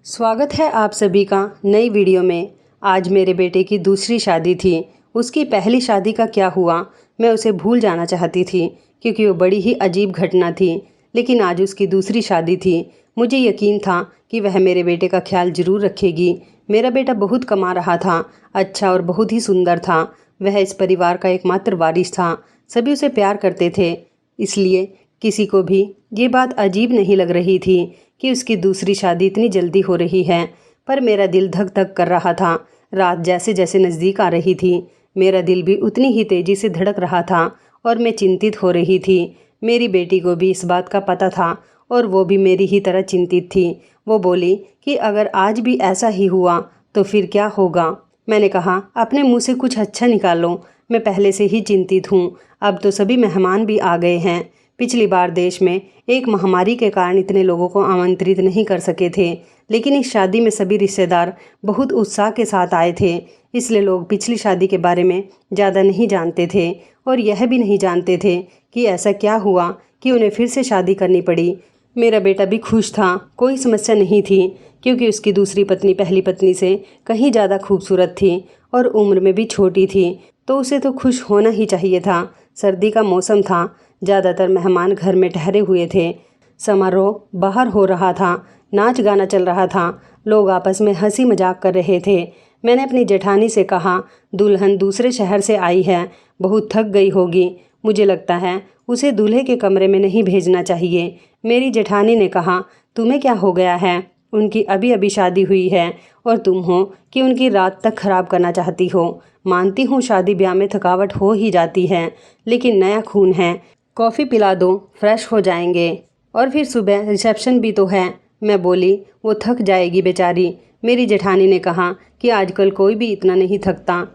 स्वागत है आप सभी का नई वीडियो में। आज मेरे बेटे की दूसरी शादी थी। उसकी पहली शादी का क्या हुआ मैं उसे भूल जाना चाहती थी क्योंकि वो बड़ी ही अजीब घटना थी। लेकिन आज उसकी दूसरी शादी थी। मुझे यकीन था कि वह मेरे बेटे का ख्याल ज़रूर रखेगी। मेरा बेटा बहुत कमा रहा था, अच्छा और बहुत ही सुंदर था। वह इस परिवार का एकमात्र वारिस था। सभी उसे प्यार करते थे, इसलिए किसी को भी ये बात अजीब नहीं लग रही थी कि उसकी दूसरी शादी इतनी जल्दी हो रही है। पर मेरा दिल धक धक कर रहा था। रात जैसे जैसे नज़दीक आ रही थी, मेरा दिल भी उतनी ही तेज़ी से धड़क रहा था और मैं चिंतित हो रही थी। मेरी बेटी को भी इस बात का पता था और वो भी मेरी ही तरह चिंतित थी। वो बोली कि अगर आज भी ऐसा ही हुआ तो फिर क्या होगा। मैंने कहा, अपने मुँह से कुछ अच्छा निकालो, मैं पहले से ही चिंतित हूँ। अब तो सभी मेहमान भी आ गए हैं। पिछली बार देश में एक महामारी के कारण इतने लोगों को आमंत्रित नहीं कर सके थे, लेकिन इस शादी में सभी रिश्तेदार बहुत उत्साह के साथ आए थे। इसलिए लोग पिछली शादी के बारे में ज़्यादा नहीं जानते थे और यह भी नहीं जानते थे कि ऐसा क्या हुआ कि उन्हें फिर से शादी करनी पड़ी। मेरा बेटा भी खुश था, कोई समस्या नहीं थी क्योंकि उसकी दूसरी पत्नी पहली पत्नी से कहीं ज़्यादा खूबसूरत थी और उम्र में भी छोटी थी, तो उसे तो खुश होना ही चाहिए था। सर्दी का मौसम था, ज़्यादातर मेहमान घर में ठहरे हुए थे। समारोह बाहर हो रहा था, नाच गाना चल रहा था, लोग आपस में हंसी मजाक कर रहे थे। मैंने अपनी जेठानी से कहा, दुल्हन दूसरे शहर से आई है, बहुत थक गई होगी, मुझे लगता है उसे दूल्हे के कमरे में नहीं भेजना चाहिए। मेरी जेठानी ने कहा, तुम्हें क्या हो गया है, उनकी अभी अभी शादी हुई है और तुम हो कि उनकी रात तक खराब करना चाहती हो। मानती हूँ शादी ब्याह में थकावट हो ही जाती है, लेकिन नया खून है, कॉफ़ी पिला दो, फ्रेश हो जाएंगे और फिर सुबह रिसेप्शन भी तो है। मैं बोली, वो थक जाएगी बेचारी। मेरी जेठानी ने कहा कि आजकल कोई भी इतना नहीं थकता,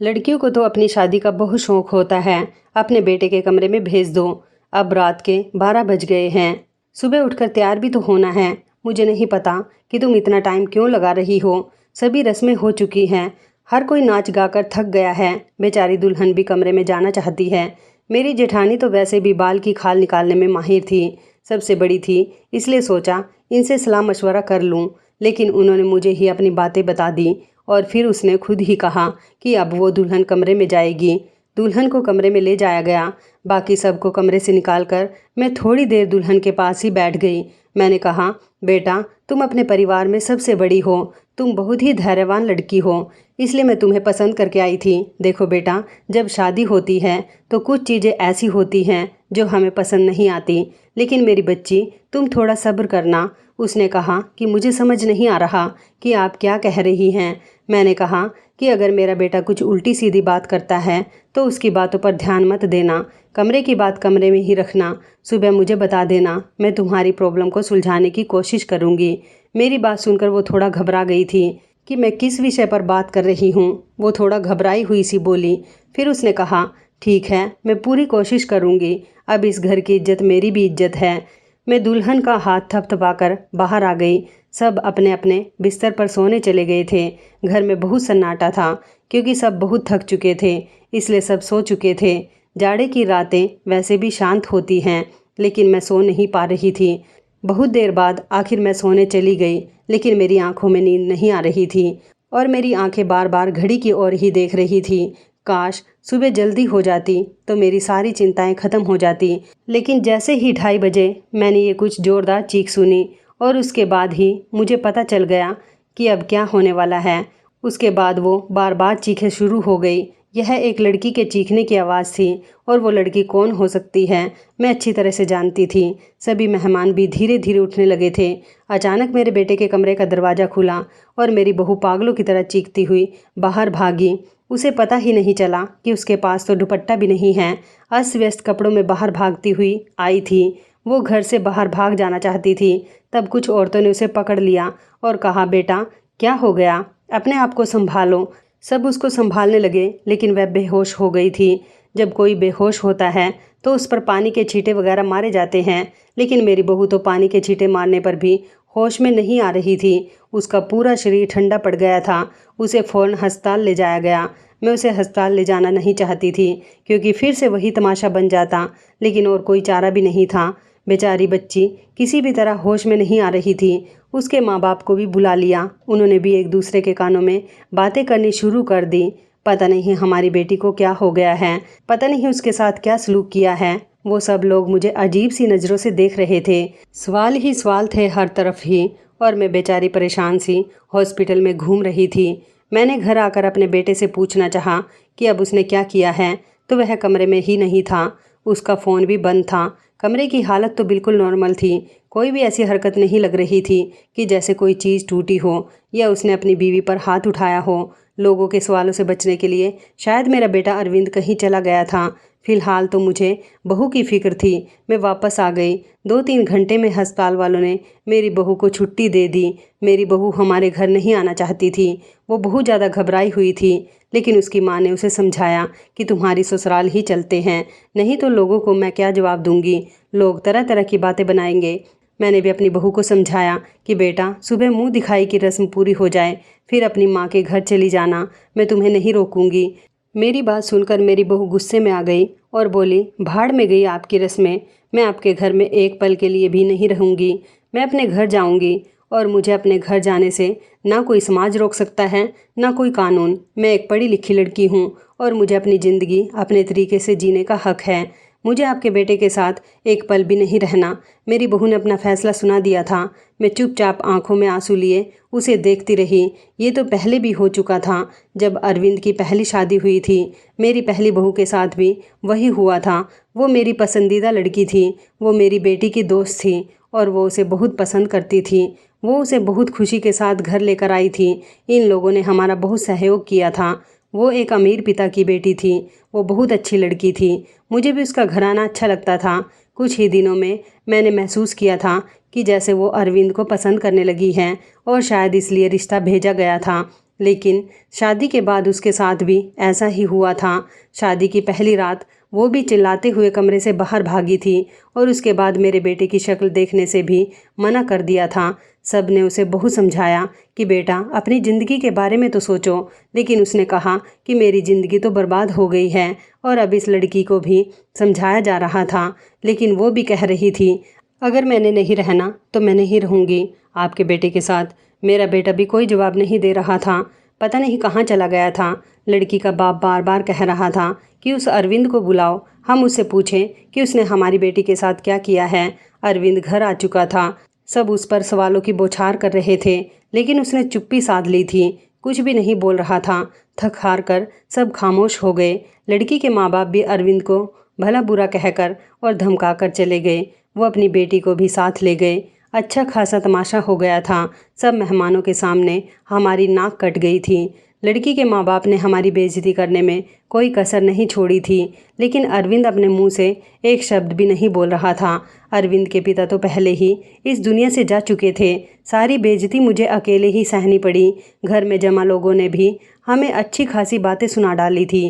लड़कियों को तो अपनी शादी का बहुत शौक होता है, अपने बेटे के कमरे में भेज दो। अब रात के 12 बज गए हैं, सुबह उठकर तैयार भी तो होना है। मुझे नहीं पता कि तुम इतना टाइम क्यों लगा रही हो, सभी रस्में हो चुकी हैं, हर कोई नाच गाकर थक गया है, बेचारी दुल्हन भी कमरे में जाना चाहती है। मेरी जेठानी तो वैसे भी बाल की खाल निकालने में माहिर थी, सबसे बड़ी थी, इसलिए सोचा इनसे सलाह मशवरा कर लूं। लेकिन उन्होंने मुझे ही अपनी बातें बता दी और फिर उसने खुद ही कहा कि अब वो दुल्हन कमरे में जाएगी। दुल्हन को कमरे में ले जाया गया, बाकी सबको कमरे से निकालकर मैं थोड़ी देर दुल्हन के पास ही बैठ गई। मैंने कहा, बेटा तुम अपने परिवार में सबसे बड़ी हो, तुम बहुत ही धैर्यवान लड़की हो, इसलिए मैं तुम्हें पसंद करके आई थी। देखो बेटा, जब शादी होती है तो कुछ चीज़ें ऐसी होती हैं जो हमें पसंद नहीं आती, लेकिन मेरी बच्ची तुम थोड़ा सब्र करना। उसने कहा कि मुझे समझ नहीं आ रहा कि आप क्या कह रही हैं। मैंने कहा कि अगर मेरा बेटा कुछ उल्टी सीधी बात करता है तो उसकी बातों पर ध्यान मत देना, कमरे की बात कमरे में ही रखना, सुबह मुझे बता देना, मैं तुम्हारी प्रॉब्लम को सुलझाने की कोशिश करूँगी। मेरी बात सुनकर वो थोड़ा घबरा गई थी कि मैं किस विषय पर बात कर रही हूँ। वो थोड़ा घबराई हुई सी बोली। फिर उसने कहा, ठीक है, मैं पूरी कोशिश करूँगी, अब इस घर की इज्जत मेरी भी इज्जत है। मैं दुल्हन का हाथ थपथपाकर बाहर आ गई। सब अपने अपने बिस्तर पर सोने चले गए थे। घर में बहुत सन्नाटा था क्योंकि सब बहुत थक चुके थे, इसलिए सब सो चुके थे। जाड़े की रातें वैसे भी शांत होती हैं, लेकिन मैं सो नहीं पा रही थी। बहुत देर बाद आखिर मैं सोने चली गई, लेकिन मेरी आंखों में नींद नहीं आ रही थी और मेरी आंखें बार बार घड़ी की ओर ही देख रही थी। काश सुबह जल्दी हो जाती तो मेरी सारी चिंताएं खत्म हो जाती। लेकिन जैसे ही 2:30 बजे मैंने ये कुछ ज़ोरदार चीख सुनी और उसके बाद ही मुझे पता चल गया कि अब क्या होने वाला है। उसके बाद वो बार बार चीखें शुरू हो गई। यह एक लड़की के चीखने की आवाज़ थी और वो लड़की कौन हो सकती है मैं अच्छी तरह से जानती थी। सभी मेहमान भी धीरे धीरे उठने लगे थे। अचानक मेरे बेटे के कमरे का दरवाज़ा खुला और मेरी बहू पागलों की तरह चीखती हुई बाहर भागी। उसे पता ही नहीं चला कि उसके पास तो दुपट्टा भी नहीं है। अस्त व्यस्त कपड़ों में बाहर भागती हुई आई थी। वो घर से बाहर भाग जाना चाहती थी, तब कुछ औरतों ने उसे पकड़ लिया और कहा, बेटा क्या हो गया, अपने आप को संभालो। सब उसको संभालने लगे, लेकिन वह बेहोश हो गई थी। जब कोई बेहोश होता है तो उस पर पानी के छींटे वगैरह मारे जाते हैं, लेकिन मेरी बहू तो पानी के छींटे मारने पर भी होश में नहीं आ रही थी। उसका पूरा शरीर ठंडा पड़ गया था। उसे फ़ौरन अस्पताल ले जाया गया। मैं उसे अस्पताल ले जाना नहीं चाहती थी क्योंकि फिर से वही तमाशा बन जाता, लेकिन और कोई चारा भी नहीं था। बेचारी बच्ची किसी भी तरह होश में नहीं आ रही थी। उसके माँ बाप को भी बुला लिया। उन्होंने भी एक दूसरे के कानों में बातें करनी शुरू कर दी। पता नहीं हमारी बेटी को क्या हो गया है, पता नहीं उसके साथ क्या सलूक किया है। वो सब लोग मुझे अजीब सी नज़रों से देख रहे थे। सवाल ही सवाल थे हर तरफ ही, और मैं बेचारी परेशान सी हॉस्पिटल में घूम रही थी। मैंने घर आकर अपने बेटे से पूछना चाहा कि अब उसने क्या किया है, तो वह कमरे में ही नहीं था। उसका फ़ोन भी बंद था। कमरे की हालत तो बिल्कुल नॉर्मल थी। कोई भी ऐसी हरकत नहीं लग रही थी कि जैसे कोई चीज़ टूटी हो या उसने अपनी बीवी पर हाथ उठाया हो। लोगों के सवालों से बचने के लिए शायद मेरा बेटा अरविंद कहीं चला गया था। फ़िलहाल तो मुझे बहू की फ़िक्र थी। मैं वापस आ गई। 2-3 घंटे में अस्पताल वालों ने मेरी बहू को छुट्टी दे दी। मेरी बहू हमारे घर नहीं आना चाहती थी। वो बहुत ज़्यादा घबराई हुई थी, लेकिन उसकी माँ ने उसे समझाया कि तुम्हारी ससुराल ही चलते हैं, नहीं तो लोगों को मैं क्या जवाब दूंगी। लोग तरह तरह की बातें बनाएंगे। मैंने भी अपनी बहू को समझाया कि बेटा, सुबह मुंह दिखाई की रस्म पूरी हो जाए फिर अपनी माँ के घर चली जाना, मैं तुम्हें नहीं रोकूंगी। मेरी बात सुनकर मेरी बहू गुस्से में आ गई और बोली, भाड़ में गई आपकी रस्में। मैं आपके घर में एक पल के लिए भी नहीं रहूंगी। मैं अपने घर जाऊंगी, और मुझे अपने घर जाने से ना कोई समाज रोक सकता है, ना कोई कानून। मैं एक पढ़ी लिखी लड़की हूँ और मुझे अपनी ज़िंदगी अपने तरीके से जीने का हक है। मुझे आपके बेटे के साथ एक पल भी नहीं रहना। मेरी बहू ने अपना फैसला सुना दिया था। मैं चुपचाप आंखों में आंसू लिए उसे देखती रही। ये तो पहले भी हो चुका था, जब अरविंद की पहली शादी हुई थी। मेरी पहली बहू के साथ भी वही हुआ था। वो मेरी पसंदीदा लड़की थी। वो मेरी बेटी की दोस्त थी और वो उसे बहुत पसंद करती थी। वो उसे बहुत खुशी के साथ घर लेकर आई थी। इन लोगों ने हमारा बहुत सहयोग किया था। वो एक अमीर पिता की बेटी थी। वो बहुत अच्छी लड़की थी। मुझे भी उसका घराना अच्छा लगता था। कुछ ही दिनों में मैंने महसूस किया था कि जैसे वो अरविंद को पसंद करने लगी है, और शायद इसलिए रिश्ता भेजा गया था। लेकिन शादी के बाद उसके साथ भी ऐसा ही हुआ था। शादी की पहली रात वो भी चिल्लाते हुए कमरे से बाहर भागी थी, और उसके बाद मेरे बेटे की शक्ल देखने से भी मना कर दिया था। सब ने उसे बहुत समझाया कि बेटा, अपनी ज़िंदगी के बारे में तो सोचो, लेकिन उसने कहा कि मेरी ज़िंदगी तो बर्बाद हो गई है। और अब इस लड़की को भी समझाया जा रहा था, लेकिन वो भी कह रही थी, अगर मैंने नहीं रहना तो मैं नहीं रहूँगी आपके बेटे के साथ। मेरा बेटा भी कोई जवाब नहीं दे रहा था। पता नहीं कहाँ चला गया था। लड़की का बाप बार बार कह रहा था कि उस अरविंद को बुलाओ, हम उससे पूछें कि उसने हमारी बेटी के साथ क्या किया है। अरविंद घर आ चुका था। सब उस पर सवालों की बौछार कर रहे थे, लेकिन उसने चुप्पी साध ली थी। कुछ भी नहीं बोल रहा था। थक हार कर सब खामोश हो गए। लड़की के माँ बाप भी अरविंद को भला बुरा कहकर और धमका कर चले गए। वो अपनी बेटी को भी साथ ले गए। अच्छा खासा तमाशा हो गया था। सब मेहमानों के सामने हमारी नाक कट गई थी। लड़की के माँ बाप ने हमारी बेइज्जती करने में कोई कसर नहीं छोड़ी थी, लेकिन अरविंद अपने मुंह से एक शब्द भी नहीं बोल रहा था। अरविंद के पिता तो पहले ही इस दुनिया से जा चुके थे। सारी बेइज्जती मुझे अकेले ही सहनी पड़ी। घर में जमा लोगों ने भी हमें अच्छी खासी बातें सुना डाली थी।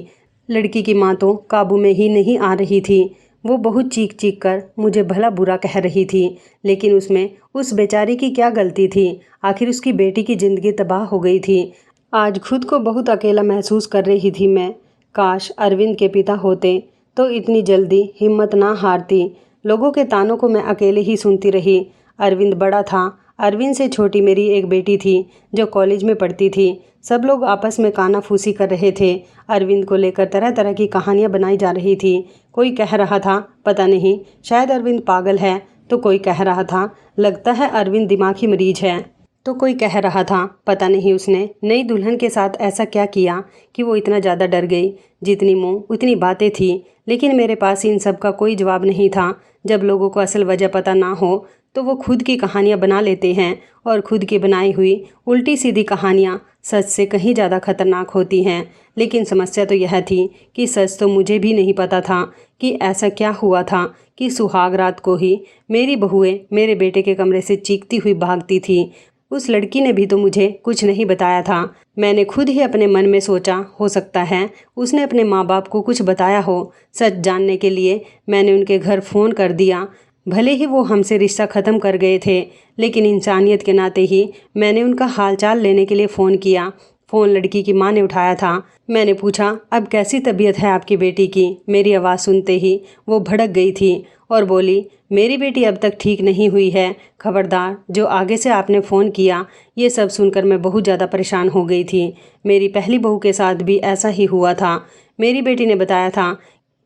लड़की की माँ तो काबू में ही नहीं आ रही थी। वो बहुत चीख चीख कर मुझे भला बुरा कह रही थी, लेकिन उसमें उस बेचारी की क्या गलती थी। आखिर उसकी बेटी की ज़िंदगी तबाह हो गई थी। आज खुद को बहुत अकेला महसूस कर रही थी मैं। काश अरविंद के पिता होते तो इतनी जल्दी हिम्मत ना हारती। लोगों के तानों को मैं अकेले ही सुनती रही। अरविंद बड़ा था। अरविंद से छोटी मेरी एक बेटी थी जो कॉलेज में पढ़ती थी। सब लोग आपस में कानाफूसी कर रहे थे। अरविंद को लेकर तरह तरह की कहानियां बनाई जा रही थी। कोई कह रहा था, पता नहीं शायद अरविंद पागल है, तो कोई कह रहा था लगता है अरविंद दिमागी मरीज है, तो कोई कह रहा था पता नहीं उसने नई दुल्हन के साथ ऐसा क्या किया कि वो इतना ज़्यादा डर गई। जितनी मुंह उतनी बातें थी, लेकिन मेरे पास इन सब का कोई जवाब नहीं था। जब लोगों को असल वजह पता ना हो तो वो खुद की कहानियाँ बना लेते हैं, और खुद की बनाई हुई उल्टी सीधी कहानियाँ सच से कहीं ज़्यादा खतरनाक होती हैं। लेकिन समस्या तो यह थी कि सच तो मुझे भी नहीं पता था कि ऐसा क्या हुआ था कि सुहाग रात को ही मेरी बहुएं मेरे बेटे के कमरे से चीखती हुई भागती थी। उस लड़की ने भी तो मुझे कुछ नहीं बताया था। मैंने खुद ही अपने मन में सोचा, हो सकता है उसने अपने माँ बाप को कुछ बताया हो। सच जानने के लिए मैंने उनके घर फ़ोन कर दिया। भले ही वो हमसे रिश्ता ख़त्म कर गए थे, लेकिन इंसानियत के नाते ही मैंने उनका हालचाल लेने के लिए फ़ोन किया। फ़ोन लड़की की माँ ने उठाया था। मैंने पूछा, अब कैसी तबीयत है आपकी बेटी की। मेरी आवाज़ सुनते ही वो भड़क गई थी और बोली, मेरी बेटी अब तक ठीक नहीं हुई है, खबरदार जो आगे से आपने फ़ोन किया। ये सब सुनकर मैं बहुत ज़्यादा परेशान हो गई थी। मेरी पहली बहू के साथ भी ऐसा ही हुआ था। मेरी बेटी ने बताया था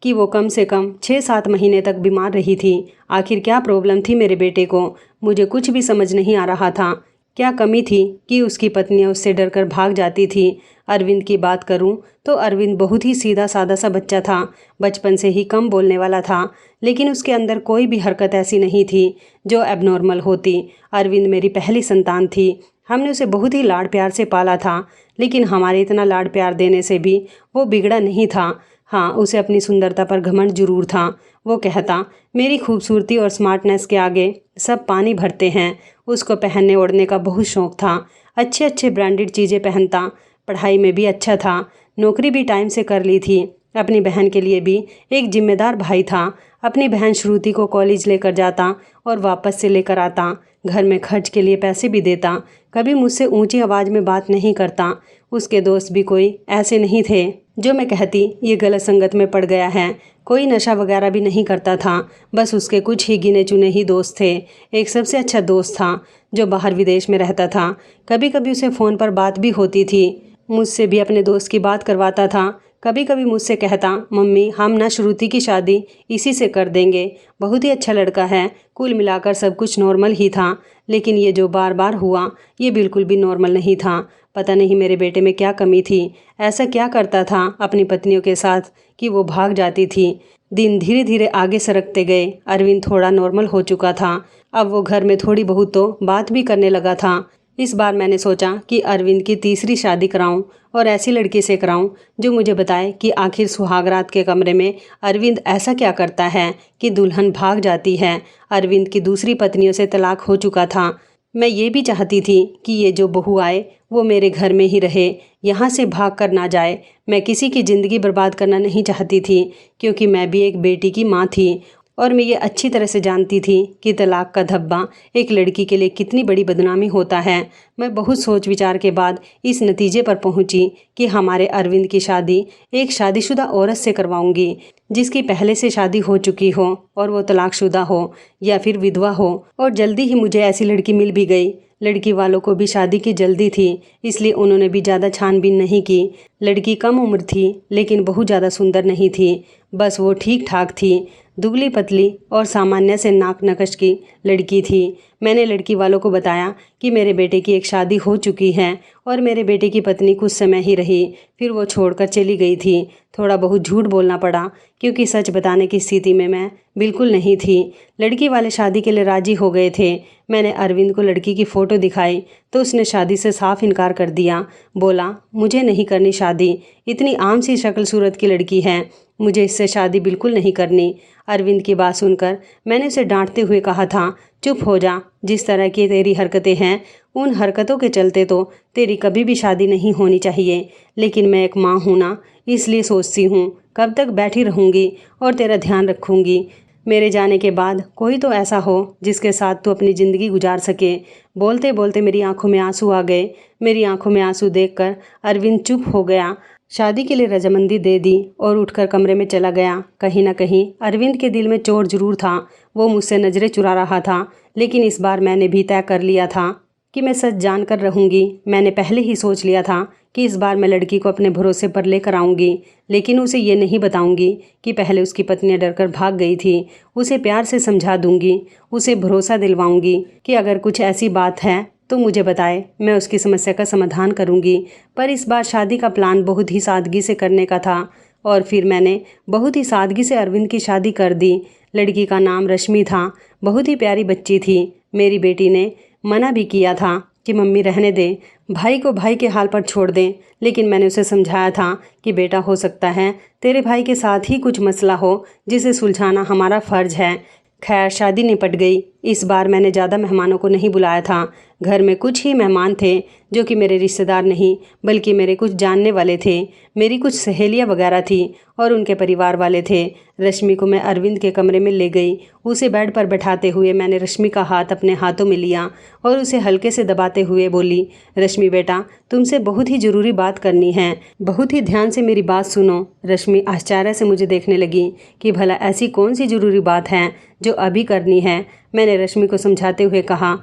कि वो कम से कम 6-7 महीने तक बीमार रही थी। आखिर क्या प्रॉब्लम थी मेरे बेटे को, मुझे कुछ भी समझ नहीं आ रहा था। क्या कमी थी कि उसकी पत्नियां उससे डरकर भाग जाती थी। अरविंद की बात करूं तो अरविंद बहुत ही सीधा साधा सा बच्चा था। बचपन से ही कम बोलने वाला था, लेकिन उसके अंदर कोई भी हरकत ऐसी नहीं थी जो एबनॉर्मल होती। अरविंद मेरी पहली संतान थी। हमने उसे बहुत ही लाड प्यार से पाला था, लेकिन हमारे इतना लाड प्यार देने से भी वो बिगड़ा नहीं था। हाँ, उसे अपनी सुंदरता पर घमंड जरूर था। वो कहता, मेरी खूबसूरती और स्मार्टनेस के आगे सब पानी भरते हैं। उसको पहनने ओढ़ने का बहुत शौक था। अच्छे अच्छे ब्रांडेड चीज़ें पहनता। पढ़ाई में भी अच्छा था। नौकरी भी टाइम से कर ली थी। अपनी बहन के लिए भी एक जिम्मेदार भाई था। अपनी बहन श्रुति को कॉलेज लेकर जाता और वापस से लेकर आता। घर में खर्च के लिए पैसे भी देता। कभी मुझसे ऊंची आवाज़ में बात नहीं करता। उसके दोस्त भी कोई ऐसे नहीं थे जो मैं कहती ये गलत संगत में पड़ गया है। कोई नशा वगैरह भी नहीं करता था। बस उसके कुछ ही गिने चुने ही दोस्त थे। एक सबसे अच्छा दोस्त था जो बाहर विदेश में रहता था। कभी कभी उसे फ़ोन पर बात भी होती थी। मुझसे भी अपने दोस्त की बात करवाता था। कभी कभी मुझसे कहता, मम्मी हम ना श्रुति की शादी इसी से कर देंगे, बहुत ही अच्छा लड़का है। कुल मिलाकर सब कुछ नॉर्मल ही था, लेकिन ये जो बार बार हुआ ये बिल्कुल भी नॉर्मल नहीं था। पता नहीं मेरे बेटे में क्या कमी थी। ऐसा क्या करता था अपनी पत्नियों के साथ कि वो भाग जाती थी। दिन धीरे धीरे आगे सरकते गए। अरविंद थोड़ा नॉर्मल हो चुका था। अब वो घर में थोड़ी बहुत तो बात भी करने लगा था। इस बार मैंने सोचा कि अरविंद की तीसरी शादी कराऊं और ऐसी लड़की से कराऊं जो मुझे बताए कि आखिर सुहागरात के कमरे में अरविंद ऐसा क्या करता है कि दुल्हन भाग जाती है। अरविंद की दूसरी पत्नियों से तलाक हो चुका था। मैं ये भी चाहती थी कि ये जो बहू आए वो मेरे घर में ही रहे, यहाँ से भाग कर ना जाए। मैं किसी की ज़िंदगी बर्बाद करना नहीं चाहती थी, क्योंकि मैं भी एक बेटी की माँ थी और मैं ये अच्छी तरह से जानती थी कि तलाक का धब्बा एक लड़की के लिए कितनी बड़ी बदनामी होता है। मैं बहुत सोच विचार के बाद इस नतीजे पर पहुंची कि हमारे अरविंद की शादी एक शादीशुदा औरत से करवाऊंगी, जिसकी पहले से शादी हो चुकी हो और वो तलाकशुदा हो या फिर विधवा हो। और जल्दी ही मुझे ऐसी लड़की मिल भी गई। लड़की वालों को भी शादी की जल्दी थी, इसलिए उन्होंने भी ज़्यादा छानबीन नहीं की। लड़की कम उम्र थी, लेकिन बहुत ज़्यादा सुंदर नहीं थी। बस वो ठीक ठाक थी, दुबली पतली और सामान्य से नाक नकश की लड़की थी। मैंने लड़की वालों को बताया कि मेरे बेटे की एक शादी हो चुकी है और मेरे बेटे की पत्नी कुछ समय ही रही, फिर वो छोड़कर चली गई थी। थोड़ा बहुत झूठ बोलना पड़ा, क्योंकि सच बताने की स्थिति में मैं बिल्कुल नहीं थी। लड़की वाले शादी के लिए राजी हो गए थे। मैंने अरविंद को लड़की की फ़ोटो दिखाई तो उसने शादी से साफ इनकार कर दिया। बोला, मुझे नहीं करनी शादी, इतनी आम सी शक्ल सूरत की लड़की है, मुझे इससे शादी बिल्कुल नहीं करनी। अरविंद की बात सुनकर मैंने उसे डांटते हुए कहा था, चुप हो जा, जिस तरह की तेरी हरकतें हैं उन हरकतों के चलते तो तेरी कभी भी शादी नहीं होनी चाहिए। लेकिन मैं एक माँ हूँ ना, इसलिए सोचती हूँ कब तक बैठी रहूँगी और तेरा ध्यान रखूँगी। मेरे जाने के बाद कोई तो ऐसा हो जिसके साथ तू अपनी ज़िंदगी गुजार सके। बोलते बोलते मेरी आंखों में आंसू आ गए। मेरी आंखों में आंसू देखकर अरविंद चुप हो गया। शादी के लिए रजामंदी दे दी और उठकर कमरे में चला गया। कहीं ना कहीं अरविंद के दिल में चोट जरूर था। वो मुझसे नज़रें चुरा रहा था, लेकिन इस बार मैंने भी तय कर लिया था कि मैं सच जान कर रहूँगी। मैंने पहले ही सोच लिया था कि इस बार मैं लड़की को अपने भरोसे पर लेकर आऊँगी, लेकिन उसे ये नहीं बताऊँगी कि पहले उसकी पत्नियाँ डरकर भाग गई थी। उसे प्यार से समझा दूँगी, उसे भरोसा दिलवाऊँगी कि अगर कुछ ऐसी बात है तो मुझे बताए, मैं उसकी समस्या का समाधान करूँगी। पर इस बार शादी का प्लान बहुत ही सादगी से करने का था और फिर मैंने बहुत ही सादगी से अरविंद की शादी कर दी। लड़की का नाम रश्मि था, बहुत ही प्यारी बच्ची थी। मेरी बेटी ने मना भी किया था कि मम्मी रहने दे, भाई को भाई के हाल पर छोड़ दें, लेकिन मैंने उसे समझाया था कि बेटा हो सकता है तेरे भाई के साथ ही कुछ मसला हो जिसे सुलझाना हमारा फ़र्ज है। खैर शादी निपट गई। इस बार मैंने ज़्यादा मेहमानों को नहीं बुलाया था। घर में कुछ ही मेहमान थे जो कि मेरे रिश्तेदार नहीं बल्कि मेरे कुछ जानने वाले थे। मेरी कुछ सहेलियाँ वगैरह थी और उनके परिवार वाले थे। रश्मि को मैं अरविंद के कमरे में ले गई। उसे बेड पर बैठाते हुए मैंने रश्मि का हाथ अपने हाथों में लिया और उसे हल्के से दबाते हुए बोली, रश्मि बेटा, तुमसे बहुत ही ज़रूरी बात करनी है, बहुत ही ध्यान से मेरी बात सुनो। रश्मि आश्चर्य से मुझे देखने लगी कि भला ऐसी कौन सी ज़रूरी बात है जो अभी करनी है। मैंने रश्मि को समझाते हुए कहा,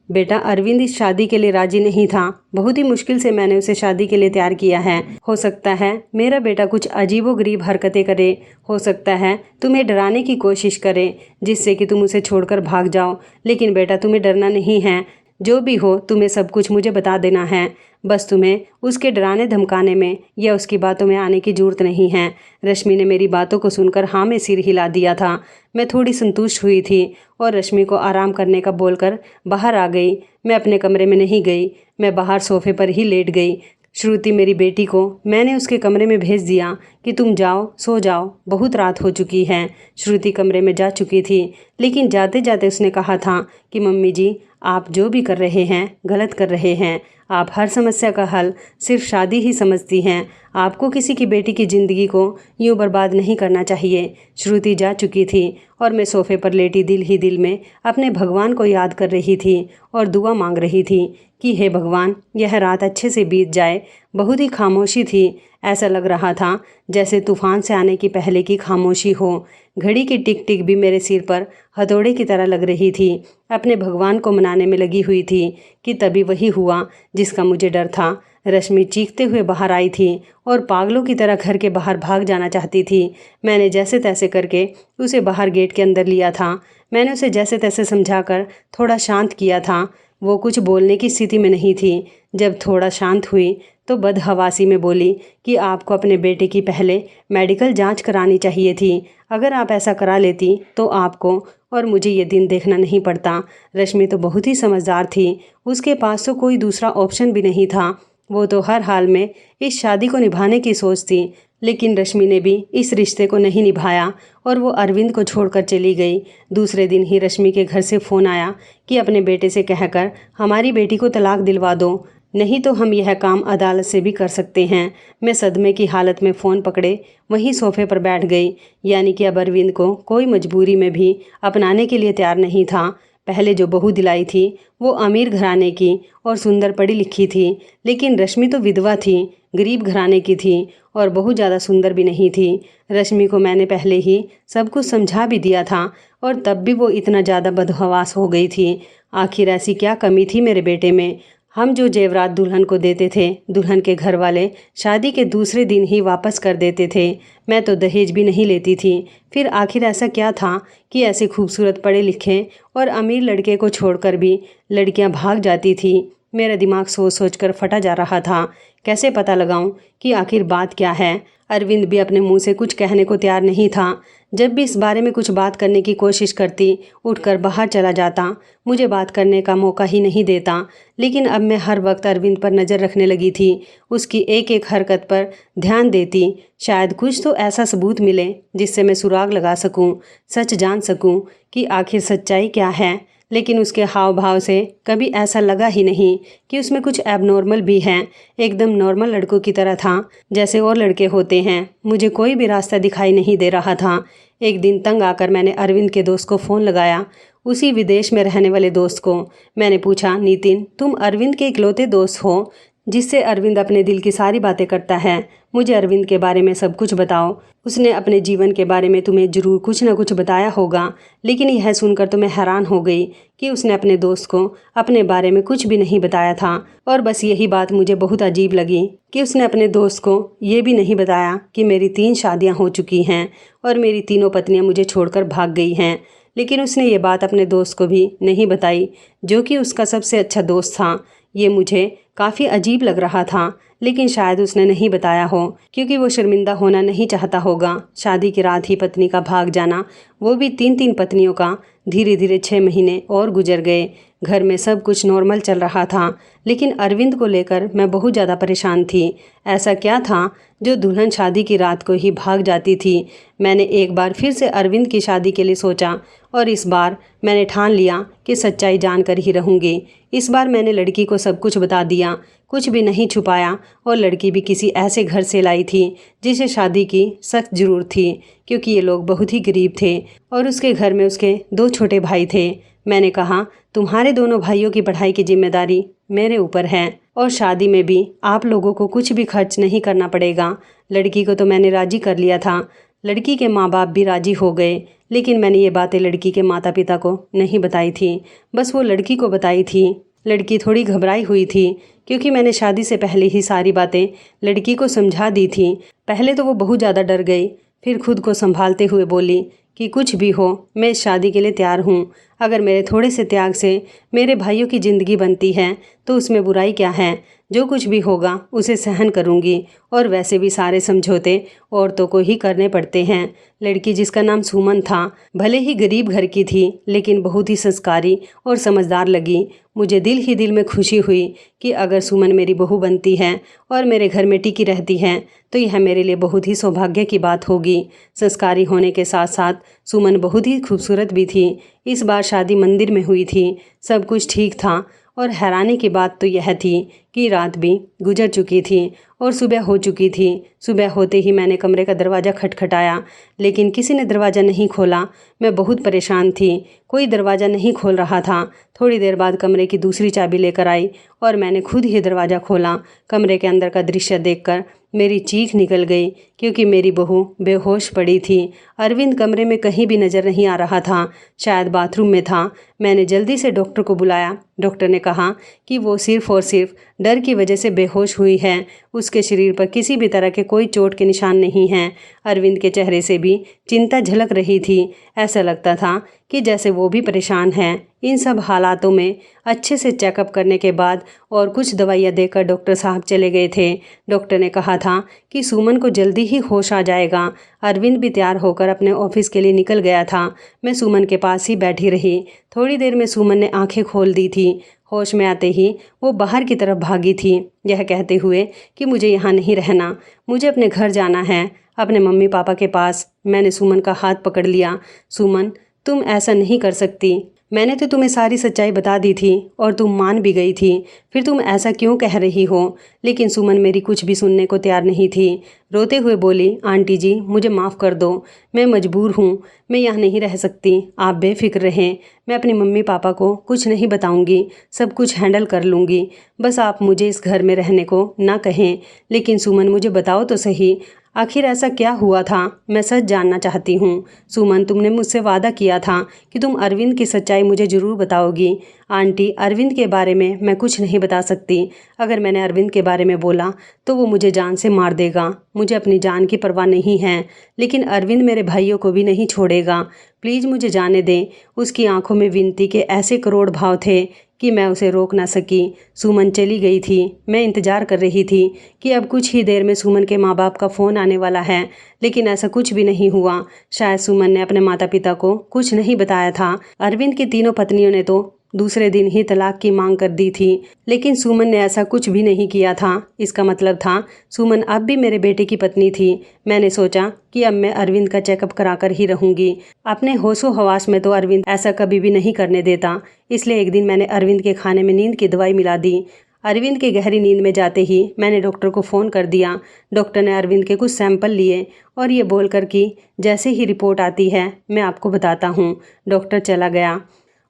बेटा अरविंद इस शादी के लिए राजी नहीं था। बहुत ही मुश्किल से मैंने उसे शादी के लिए तैयार किया है। हो सकता है मेरा बेटा कुछ अजीबोगरीब हरकतें करे, हो सकता है तुम्हें डराने की कोशिश करे जिससे कि तुम उसे छोड़कर भाग जाओ, लेकिन बेटा तुम्हें डरना नहीं है। जो भी हो तुम्हें सब कुछ मुझे बता देना है। बस तुम्हें उसके डराने धमकाने में या उसकी बातों में आने की ज़रूरत नहीं है। रश्मि ने मेरी बातों को सुनकर हाँ में सिर हिला दिया था। मैं थोड़ी संतुष्ट हुई थी और रश्मि को आराम करने का बोलकर बाहर आ गई। मैं अपने कमरे में नहीं गई, मैं बाहर सोफे पर ही लेट गई। श्रुति मेरी बेटी को मैंने उसके कमरे में भेज दिया कि तुम जाओ, सो जाओ, बहुत रात हो चुकी है। श्रुति कमरे में जा चुकी थी, लेकिन जाते जाते उसने कहा था कि मम्मी जी, आप जो भी कर रहे हैं गलत कर रहे हैं। आप हर समस्या का हल सिर्फ शादी ही समझती हैं। आपको किसी की बेटी की ज़िंदगी को यूं बर्बाद नहीं करना चाहिए। श्रुति जा चुकी थी और मैं सोफे पर लेटी दिल ही दिल में अपने भगवान को याद कर रही थी और दुआ मांग रही थी कि हे भगवान, यह रात अच्छे से बीत जाए। बहुत ही खामोशी थी। ऐसा लग रहा था जैसे तूफान से आने की पहले की खामोशी हो। घड़ी की टिक टिक भी मेरे सिर पर हथौड़े की तरह लग रही थी। अपने भगवान को मनाने में लगी हुई थी कि तभी वही हुआ जिसका मुझे डर था। रश्मि चीखते हुए बाहर आई थी और पागलों की तरह घर के बाहर भाग जाना चाहती थी। मैंने जैसे तैसे करके उसे बाहर गेट के अंदर लिया था। मैंने उसे जैसे तैसे समझाकर थोड़ा शांत किया था। वो कुछ बोलने की स्थिति में नहीं थी। जब थोड़ा शांत हुई तो बदहवासी में बोली कि आपको अपने बेटे की पहले मेडिकल जांच करानी चाहिए थी। अगर आप ऐसा करा लेती तो आपको और मुझे ये दिन देखना नहीं पड़ता। रश्मि तो बहुत ही समझदार थी। उसके पास तो कोई दूसरा ऑप्शन भी नहीं था। वो तो हर हाल में इस शादी को निभाने की सोचती, लेकिन रश्मि ने भी इस रिश्ते को नहीं निभाया और वो अरविंद को छोड़कर चली गई। दूसरे दिन ही रश्मि के घर से फ़ोन आया कि अपने बेटे से कहकर हमारी बेटी को तलाक दिलवा दो, नहीं तो हम यह काम अदालत से भी कर सकते हैं। मैं सदमे की हालत में फ़ोन पकड़े वहीं सोफे पर बैठ गई। यानी कि अब अरविंद को कोई मजबूरी में भी अपनाने के लिए तैयार नहीं था। पहले जो बहू दिलाई थी वो अमीर घराने की और सुंदर पढ़ी लिखी थी, लेकिन रश्मि तो विधवा थी, गरीब घराने की थी और बहुत ज़्यादा सुंदर भी नहीं थी। रश्मि को मैंने पहले ही सब कुछ समझा भी दिया था और तब भी वो इतना ज़्यादा बदहवास हो गई थी। आखिर ऐसी क्या कमी थी मेरे बेटे में। हम जो जेवरात दुल्हन को देते थे, दुल्हन के घर वाले शादी के दूसरे दिन ही वापस कर देते थे। मैं तो दहेज भी नहीं लेती थी। फिर आखिर ऐसा क्या था कि ऐसे खूबसूरत पढ़े लिखे और अमीर लड़के को छोड़कर भी लड़कियां भाग जाती थी। मेरा दिमाग सोच सोच कर फटा जा रहा था। कैसे पता लगाऊं कि आखिर बात क्या है। अरविंद भी अपने मुंह से कुछ कहने को तैयार नहीं था। जब भी इस बारे में कुछ बात करने की कोशिश करती, उठकर बाहर चला जाता, मुझे बात करने का मौका ही नहीं देता। लेकिन अब मैं हर वक्त अरविंद पर नज़र रखने लगी थी, उसकी एक एक हरकत पर ध्यान देती। शायद कुछ तो ऐसा सबूत मिले जिससे मैं सुराग लगा सकूं, सच जान सकूं कि आखिर सच्चाई क्या है। लेकिन उसके हाव भाव से कभी ऐसा लगा ही नहीं कि उसमें कुछ एबनॉर्मल भी है। एकदम नॉर्मल लड़कों की तरह था जैसे और लड़के होते हैं। मुझे कोई भी रास्ता दिखाई नहीं दे रहा था। एक दिन तंग आकर मैंने अरविंद के दोस्त को फ़ोन लगाया, उसी विदेश में रहने वाले दोस्त को। मैंने पूछा, नितिन, तुम अरविंद के इकलौते दोस्त हो जिससे अरविंद अपने दिल की सारी बातें करता है। मुझे अरविंद के बारे में सब कुछ बताओ। उसने अपने जीवन के बारे में तुम्हें ज़रूर कुछ न कुछ बताया होगा। लेकिन यह सुनकर तो मैं हैरान हो गई कि उसने अपने दोस्त को अपने बारे में कुछ भी नहीं बताया था। और बस यही बात मुझे बहुत अजीब लगी कि उसने अपने दोस्त को ये भी नहीं बताया कि मेरी 3 शादियाँ हो चुकी हैं और मेरी तीनों पत्नियाँ मुझे छोड़कर भाग गई हैं। लेकिन उसने ये बात अपने दोस्त को भी नहीं बताई, जो कि उसका सबसे अच्छा दोस्त था। ये मुझे काफ़ी अजीब लग रहा था, लेकिन शायद उसने नहीं बताया हो क्योंकि वो शर्मिंदा होना नहीं चाहता होगा। शादी की रात ही पत्नी का भाग जाना, वो भी 3-3 पत्नियों का। धीरे धीरे 6 महीने और गुजर गए। घर में सब कुछ नॉर्मल चल रहा था, लेकिन अरविंद को लेकर मैं बहुत ज़्यादा परेशान थी। ऐसा क्या था जो दुल्हन शादी की रात को ही भाग जाती थी। मैंने एक बार फिर से अरविंद की शादी के लिए सोचा और इस बार मैंने ठान लिया कि सच्चाई जानकर ही रहूँगी। इस बार मैंने लड़की को सब कुछ बता दिया, कुछ भी नहीं छुपाया। और लड़की भी किसी ऐसे घर से लाई थी जिसे शादी की सख्त ज़रूरत थी, क्योंकि ये लोग बहुत ही गरीब थे और उसके घर में उसके 2 छोटे भाई थे। मैंने कहा, तुम्हारे दोनों भाइयों की पढ़ाई की जिम्मेदारी मेरे ऊपर है और शादी में भी आप लोगों को कुछ भी खर्च नहीं करना पड़ेगा। लड़की को तो मैंने राज़ी कर लिया था, लड़की के माँ बाप भी राज़ी हो गए, लेकिन मैंने ये बातें लड़की के माता पिता को नहीं बताई थी, बस वो लड़की को बताई थी। लड़की थोड़ी घबराई हुई थी क्योंकि मैंने शादी से पहले ही सारी बातें लड़की को समझा दी थी। पहले तो वो बहुत ज़्यादा डर गई, फिर खुद को संभालते हुए बोली कि कुछ भी हो, मैं इस शादी के लिए तैयार हूँ। अगर मेरे थोड़े से त्याग से मेरे भाइयों की ज़िंदगी बनती है तो उसमें बुराई क्या है। जो कुछ भी होगा उसे सहन करूँगी, और वैसे भी सारे समझौते औरतों को ही करने पड़ते हैं। लड़की, जिसका नाम सुमन था, भले ही गरीब घर की थी लेकिन बहुत ही संस्कारी और समझदार लगी। मुझे दिल ही दिल में खुशी हुई कि अगर सुमन मेरी बहू बनती है और मेरे घर में टिकी रहती है तो यह मेरे लिए बहुत ही सौभाग्य की बात होगी। संस्कारी होने के साथ साथ सुमन बहुत ही खूबसूरत भी थी। इस बार शादी मंदिर में हुई थी, सब कुछ ठीक था। और हैरानी की बात तो यह थी कि रात भी गुजर चुकी थी और सुबह हो चुकी थी। सुबह होते ही मैंने कमरे का दरवाज़ा खटखटाया, लेकिन किसी ने दरवाज़ा नहीं खोला। मैं बहुत परेशान थी, कोई दरवाज़ा नहीं खोल रहा था। थोड़ी देर बाद कमरे की दूसरी चाबी लेकर आई और मैंने खुद ही दरवाज़ा खोला। कमरे के अंदर का दृश्य देखकर मेरी चीख निकल गई, क्योंकि मेरी बहू बेहोश पड़ी थी। अरविंद कमरे में कहीं भी नज़र नहीं आ रहा था, शायद बाथरूम में था। मैंने जल्दी से डॉक्टर को बुलाया। डॉक्टर ने कहा कि वो सिर्फ़ और सिर्फ डर की वजह से बेहोश हुई है, उसके शरीर पर किसी भी तरह के कोई चोट के निशान नहीं हैं। अरविंद के चेहरे से भी चिंता झलक रही थी, ऐसा लगता था कि जैसे वो भी परेशान है। इन सब हालातों में अच्छे से चेकअप करने के बाद और कुछ दवाइयाँ देकर डॉक्टर साहब चले गए थे। डॉक्टर ने कहा था कि सुमन को जल्दी ही होश आ जाएगा। अरविंद भी तैयार होकर अपने ऑफिस के लिए निकल गया था। मैं सुमन के पास ही बैठी रही। थोड़ी देर में सुमन ने आंखें खोल दी थी। होश में आते ही वो बाहर की तरफ भागी थी, यह कहते हुए कि मुझे यहाँ नहीं रहना, मुझे अपने घर जाना है, अपने मम्मी पापा के पास। मैंने सुमन का हाथ पकड़ लिया। सुमन, तुम ऐसा नहीं कर सकती। मैंने तो तुम्हें सारी सच्चाई बता दी थी और तुम मान भी गई थी, फिर तुम ऐसा क्यों कह रही हो। लेकिन सुमन मेरी कुछ भी सुनने को तैयार नहीं थी। रोते हुए बोली, आंटी जी, मुझे माफ़ कर दो, मैं मजबूर हूँ, मैं यहाँ नहीं रह सकती। आप बेफिक्र रहें, मैं अपने मम्मी पापा को कुछ नहीं बताऊँगी, सब कुछ हैंडल कर लूँगी। बस आप मुझे इस घर में रहने को ना कहें। लेकिन सुमन, मुझे बताओ तो सही, आखिर ऐसा क्या हुआ था, मैं सच जानना चाहती हूँ। सुमन, तुमने मुझसे वादा किया था कि तुम अरविंद की सच्चाई मुझे ज़रूर बताओगी। आंटी, अरविंद के बारे में मैं कुछ नहीं बता सकती। अगर मैंने अरविंद के बारे में बोला तो वो मुझे जान से मार देगा। मुझे अपनी जान की परवाह नहीं है, लेकिन अरविंद मेरे भाइयों को भी नहीं छोड़ेगा। प्लीज़ मुझे जाने दें। उसकी आंखों में विनती के ऐसे करोड़ भाव थे कि मैं उसे रोक ना सकी। सुमन चली गई थी। मैं इंतज़ार कर रही थी कि अब कुछ ही देर में सुमन के माँ बाप का फ़ोन आने वाला है, लेकिन ऐसा कुछ भी नहीं हुआ। शायद सुमन ने अपने माता पिता को कुछ नहीं बताया था। अरविंद की तीनों पत्नियों ने तो दूसरे दिन ही तलाक की मांग कर दी थी, लेकिन सुमन ने ऐसा कुछ भी नहीं किया था। इसका मतलब था सुमन अब भी मेरे बेटे की पत्नी थी। मैंने सोचा कि अब मैं अरविंद का चेकअप कराकर ही रहूंगी। अपने होशो हवास में तो अरविंद ऐसा कभी भी नहीं करने देता, इसलिए एक दिन मैंने अरविंद के खाने में नींद की दवाई मिला दी। अरविंद के गहरी नींद में जाते ही मैंने डॉक्टर को फ़ोन कर दिया। डॉक्टर ने अरविंद के कुछ सैंपल लिए और ये बोलकर कि जैसे ही रिपोर्ट आती है मैं आपको बताता हूँ। डॉक्टर चला गया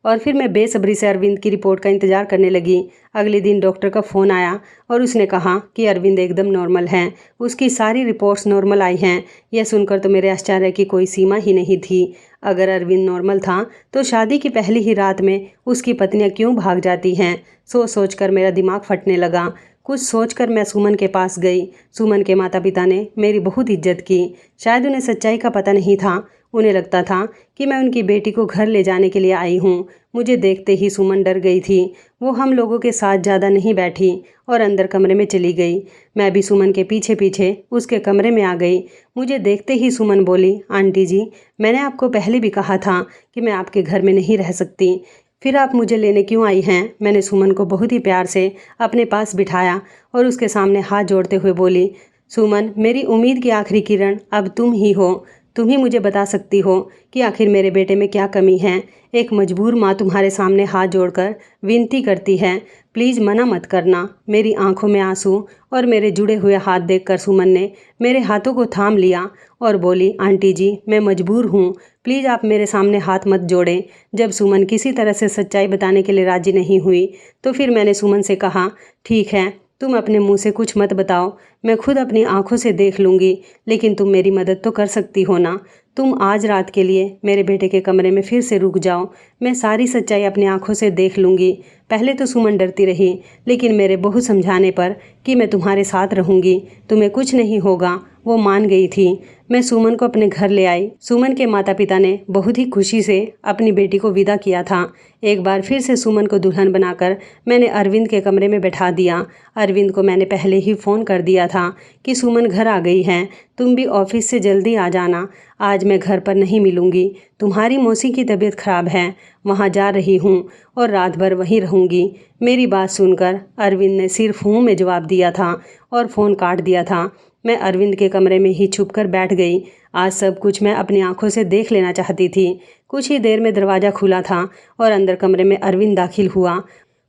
और फिर मैं बेसब्री से अरविंद की रिपोर्ट का इंतज़ार करने लगी। अगले दिन डॉक्टर का फ़ोन आया और उसने कहा कि अरविंद एकदम नॉर्मल हैं, उसकी सारी रिपोर्ट्स नॉर्मल आई हैं। यह सुनकर तो मेरे आश्चर्य की कोई सीमा ही नहीं थी। अगर अरविंद नॉर्मल था तो शादी की पहली ही रात में उसकी पत्नियां क्यों भाग जाती हैं। सोच सोच कर मेरा दिमाग फटने लगा। कुछ सोचकर मैं सुमन के पास गई। सुमन के माता पिता ने मेरी बहुत इज्जत की। शायद उन्हें सच्चाई का पता नहीं था। उन्हें लगता था कि मैं उनकी बेटी को घर ले जाने के लिए आई हूँ। मुझे देखते ही सुमन डर गई थी। वो हम लोगों के साथ ज़्यादा नहीं बैठी और अंदर कमरे में चली गई। मैं भी सुमन के पीछे पीछे उसके कमरे में आ गई। मुझे देखते ही सुमन बोली, आंटी जी, मैंने आपको पहले भी कहा था कि मैं आपके घर में नहीं रह सकती, फिर आप मुझे लेने क्यों आई हैं। मैंने सुमन को बहुत ही प्यार से अपने पास बिठाया और उसके सामने हाथ जोड़ते हुए बोली, सुमन, मेरी उम्मीद की आखिरी किरण अब तुम ही हो। तुम ही मुझे बता सकती हो कि आखिर मेरे बेटे में क्या कमी है। एक मजबूर माँ तुम्हारे सामने हाथ जोड़कर विनती करती है, प्लीज़ मना मत करना। मेरी आंखों में आंसू और मेरे जुड़े हुए हाथ देखकर सुमन ने मेरे हाथों को थाम लिया और बोली, आंटी जी मैं मजबूर हूँ, प्लीज़ आप मेरे सामने हाथ मत जोड़ें। जब सुमन किसी तरह से सच्चाई बताने के लिए राजी नहीं हुई तो फिर मैंने सुमन से कहा, ठीक है तुम अपने मुंह से कुछ मत बताओ, मैं खुद अपनी आंखों से देख लूँगी, लेकिन तुम मेरी मदद तो कर सकती हो ना। तुम आज रात के लिए मेरे बेटे के कमरे में फिर से रुक जाओ, मैं सारी सच्चाई अपनी आंखों से देख लूँगी। पहले तो सुमन डरती रही, लेकिन मेरे बहुत समझाने पर कि मैं तुम्हारे साथ रहूँगी, तुम्हें कुछ नहीं होगा, वो मान गई थी। मैं सुमन को अपने घर ले आई। सुमन के माता पिता ने बहुत ही खुशी से अपनी बेटी को विदा किया था। एक बार फिर से सुमन को दुल्हन बनाकर मैंने अरविंद के कमरे में बैठा दिया। अरविंद को मैंने पहले ही फ़ोन कर दिया था कि सुमन घर आ गई है, तुम भी ऑफिस से जल्दी आ जाना, आज मैं घर पर नहीं मिलूँगी, तुम्हारी मौसी की तबीयत खराब है, वहाँ जा रही हूँ और रात भर वहीं रहूँगी। मेरी बात सुनकर अरविंद ने सिर्फ हूँ में जवाब दिया था और फ़ोन काट दिया था। मैं अरविंद के कमरे में ही छुपकर बैठ गई। आज सब कुछ मैं अपनी आंखों से देख लेना चाहती थी। कुछ ही देर में दरवाज़ा खुला था और अंदर कमरे में अरविंद दाखिल हुआ।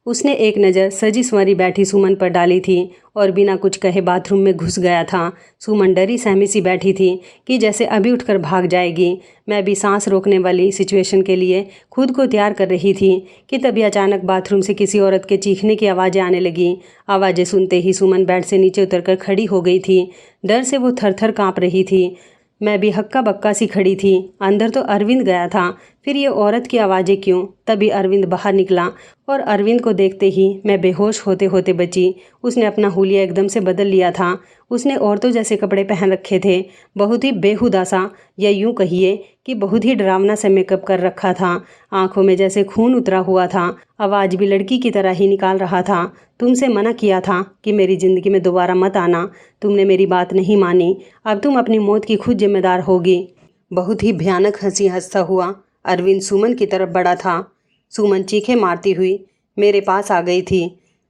उसने एक नज़र सजी संवरी बैठी सुमन पर डाली थी और बिना कुछ कहे बाथरूम में घुस गया था। सुमन डरी सहमी सी बैठी थी कि जैसे अभी उठकर भाग जाएगी। मैं भी सांस रोकने वाली सिचुएशन के लिए खुद को तैयार कर रही थी कि तभी अचानक बाथरूम से किसी औरत के चीखने की आवाज़ें आने लगी। आवाज़ें सुनते ही सुमन बेड से नीचे उतरकर खड़ी हो गई थी। डर से वो थर थर काँप रही थी। मैं भी हक्का बक्का सी खड़ी थी। अंदर तो अरविंद गया था, फिर ये औरत की आवाज़ें क्यों? तभी अरविंद बाहर निकला और अरविंद को देखते ही मैं बेहोश होते होते बची। उसने अपना हुलिया एकदम से बदल लिया था। उसने औरतों जैसे कपड़े पहन रखे थे, बहुत ही बेहुदा सा, या यूं कहिए कि बहुत ही डरावना सा मेकअप कर रखा था। आंखों में जैसे खून उतरा हुआ था। आवाज़ भी लड़की की तरह ही निकाल रहा था। तुमसे मना किया था कि मेरी ज़िंदगी में दोबारा मत आना, तुमने मेरी बात नहीं मानी, अब तुम अपनी मौत की खुद जिम्मेदार होगी। बहुत ही भयानक हंसी हंसता हुआ अरविंद सुमन की तरफ बढ़ा था। सुमन चीखें मारती हुई मेरे पास आ गई थी।